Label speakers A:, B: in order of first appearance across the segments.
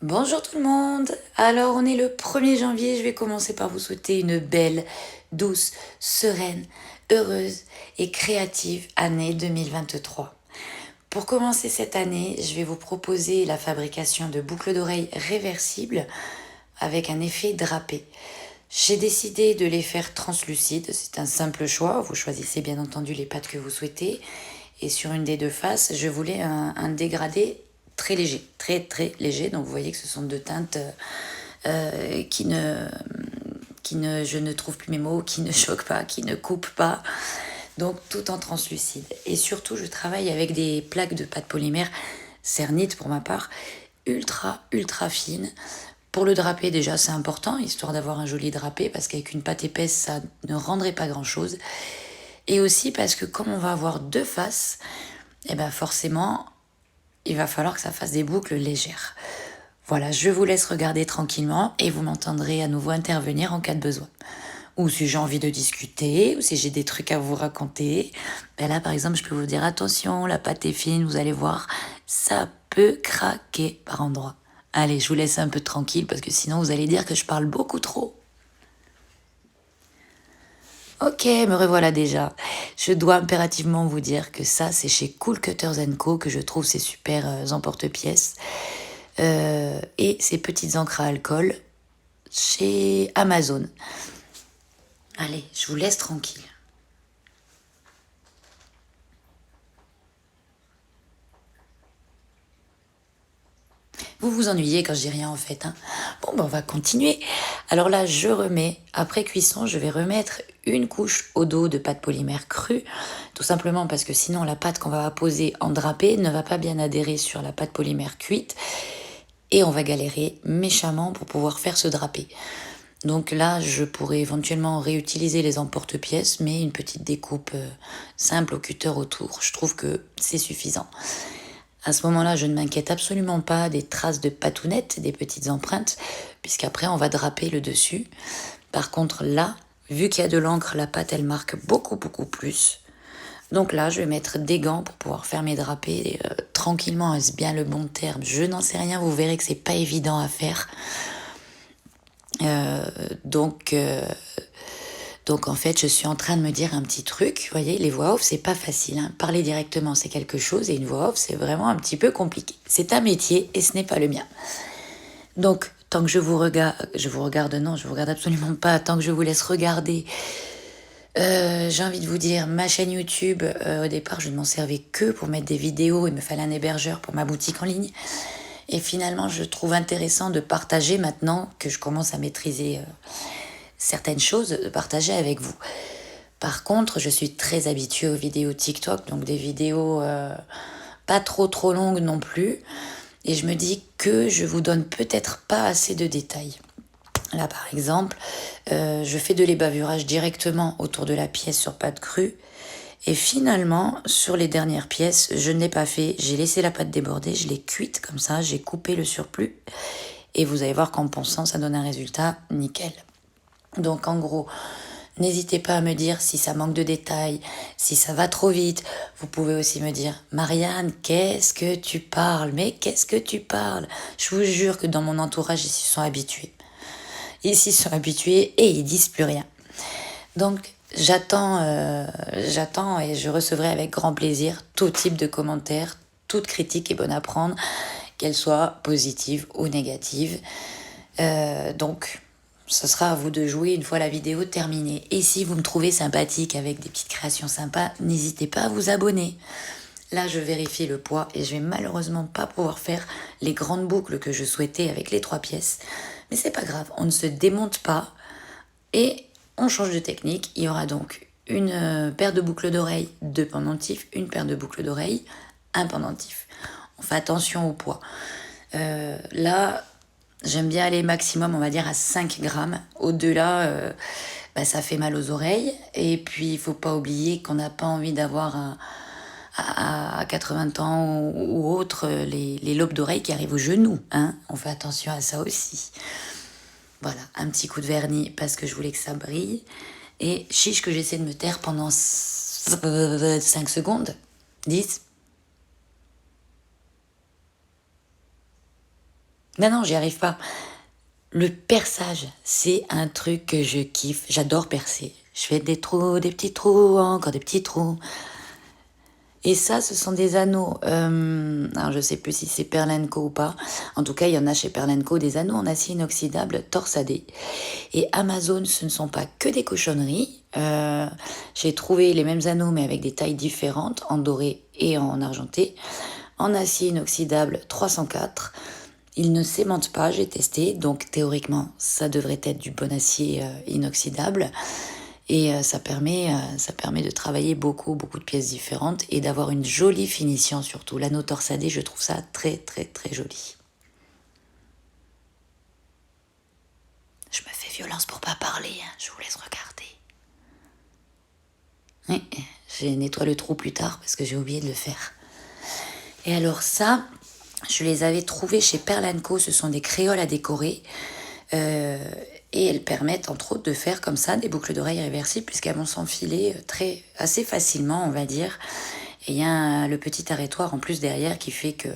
A: Bonjour tout le monde. Alors on est le 1er janvier, je vais commencer par vous souhaiter une belle, douce, sereine, heureuse et créative année 2023. Pour commencer cette année, je vais vous proposer la fabrication de boucles d'oreilles réversibles avec un effet drapé. J'ai décidé de les faire translucides, c'est un simple choix, vous choisissez bien entendu les pattes que vous souhaitez. Et sur une des deux faces, je voulais un dégradé très léger, très léger. Donc vous voyez que ce sont deux teintes je ne trouve plus mes mots, qui ne choquent pas, qui ne coupent pas. Donc tout en translucide. Et surtout, je travaille avec des plaques de pâte polymère, Cernit pour ma part, ultra fines. Pour le drapé, déjà, c'est important, histoire d'avoir un joli drapé, parce qu'avec une pâte épaisse, ça ne rendrait pas grand-chose. Et aussi parce que comme on va avoir deux faces, et ben forcément, il va falloir que ça fasse des boucles légères. Voilà, je vous laisse regarder tranquillement et vous m'entendrez à nouveau intervenir en cas de besoin. Ou si j'ai envie de discuter, ou si j'ai des trucs à vous raconter. Ben là, par exemple, je peux vous dire attention, la pâte est fine, vous allez voir, ça peut craquer par endroits. Allez, je vous laisse un peu tranquille parce que sinon vous allez dire que je parle beaucoup trop. Ok, me revoilà déjà. Je dois impérativement vous dire que ça, c'est chez Cool Cutters Co. que je trouve ces super emporte-pièces. Et ces petites encres à alcool chez Amazon. Allez, je vous laisse tranquille. Vous vous ennuyez quand je dis rien en fait. Hein. Bon, ben on va continuer. Alors là, je remets, après cuisson, je vais remettre une couche au dos de pâte polymère crue. Tout simplement parce que sinon, la pâte qu'on va poser en drapé ne va pas bien adhérer sur la pâte polymère cuite. Et on va galérer méchamment pour pouvoir faire ce drapé. Donc là, je pourrais éventuellement réutiliser les emporte-pièces, mais une petite découpe simple au cutter autour. Je trouve que c'est suffisant. À ce moment-là, je ne m'inquiète absolument pas des traces de patounettes, des petites empreintes, puisqu'après on va draper le dessus. Par contre là, vu qu'il y a de l'encre, la pâte elle marque beaucoup plus. Donc là, je vais mettre des gants pour pouvoir faire mes drapés tranquillement, est-ce bien le bon terme? Je n'en sais rien, vous verrez que c'est pas évident à faire. Euh, donc, euh, donc en fait, je suis en train de me dire un petit truc. Vous voyez, les voix off, c'est pas facile. Hein. Parler directement, c'est quelque chose, et une voix off, c'est vraiment un petit peu compliqué. C'est un métier et ce n'est pas le mien. Donc, tant que je vous regarde, non, je vous regarde absolument pas. Tant que je vous laisse regarder, j'ai envie de vous dire, ma chaîne YouTube, au départ, je ne m'en servais que pour mettre des vidéos. Il me fallait un hébergeur pour ma boutique en ligne. Et finalement, je trouve intéressant de partager maintenant que je commence à maîtriser certaines choses, de partager avec vous. Par contre, je suis très habituée aux vidéos TikTok, donc des vidéos pas trop longues non plus. Et je me dis que je vous donne peut-être pas assez de détails. Là, par exemple, je fais de l'ébavurage directement autour de la pièce sur pâte crue. Et finalement, sur les dernières pièces, je ne l'ai pas fait. J'ai laissé la pâte déborder, je l'ai cuite comme ça, j'ai coupé le surplus. Et vous allez voir qu'en ponçant, ça donne un résultat nickel. Donc en gros, n'hésitez pas à me dire si ça manque de détails, si ça va trop vite. Vous pouvez aussi me dire, Marianne, qu'est-ce que tu parles? Mais qu'est-ce que tu parles? Je vous jure que dans mon entourage, ils s'y sont habitués. Ils s'y sont habitués et ils disent plus rien. Donc j'attends et je recevrai avec grand plaisir tout type de commentaires, toute critique est bonne à prendre, qu'elle soit positive ou négative. Donc ce sera à vous de jouer une fois la vidéo terminée. Et si vous me trouvez sympathique avec des petites créations sympas, n'hésitez pas à vous abonner. Là, je vérifie le poids et je vais malheureusement pas pouvoir faire les grandes boucles que je souhaitais avec les 3 pièces. Mais c'est pas grave, on ne se démonte pas et on change de technique. Il y aura donc une paire de boucles d'oreilles, 2 pendentifs, une paire de boucles d'oreilles, un pendentif. On fait attention au poids. Là, j'aime bien aller maximum, on va dire, à 5 grammes. Au-delà, ça fait mal aux oreilles. Et puis, il faut pas oublier qu'on n'a pas envie d'avoir à 80 ans ou autre les lobes d'oreilles qui arrivent aux genoux. Hein. On fait attention à ça aussi. Voilà, un petit coup de vernis parce que je voulais que ça brille. Et chiche que j'essaie de me taire pendant 5 secondes. 10. Non, non, j'y arrive pas. Le perçage, c'est un truc que je kiffe. J'adore percer. Je fais des trous, des petits trous, encore des petits trous. Et ça, ce sont des anneaux. Alors, je sais plus si c'est Perlenco ou pas. En tout cas, il y en a chez Perlenco des anneaux en acier inoxydable torsadés. Et Amazon, ce ne sont pas que des cochonneries. J'ai trouvé les mêmes anneaux, mais avec des tailles différentes, en doré et en argenté. En acier inoxydable 304. Il ne s'aimante pas, j'ai testé, donc théoriquement, ça devrait être du bon acier inoxydable. Et ça permet de travailler beaucoup, beaucoup de pièces différentes et d'avoir une jolie finition surtout. L'anneau torsadé, je trouve ça très, très, très joli. Je me fais violence pour pas parler, hein. Je vous laisse regarder. Oui, j'ai nettoyé le trou plus tard parce que j'ai oublié de le faire. Et alors ça, je les avais trouvés chez Perlanco, ce sont des créoles à décorer. Et elles permettent entre autres de faire comme ça des boucles d'oreilles réversibles puisqu'elles vont s'enfiler assez facilement, on va dire. Et il y a le petit arrêtoir en plus derrière qui fait que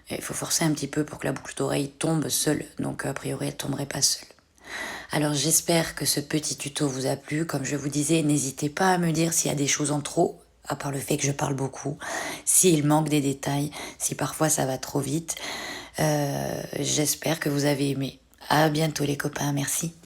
A: il faut forcer un petit peu pour que la boucle d'oreille tombe seule. Donc a priori elle tomberait pas seule. Alors j'espère que ce petit tuto vous a plu. Comme je vous disais, n'hésitez pas à me dire s'il y a des choses en trop, à part le fait que je parle beaucoup, s'il manque des détails, si parfois ça va trop vite. J'espère que vous avez aimé. À bientôt les copains, merci.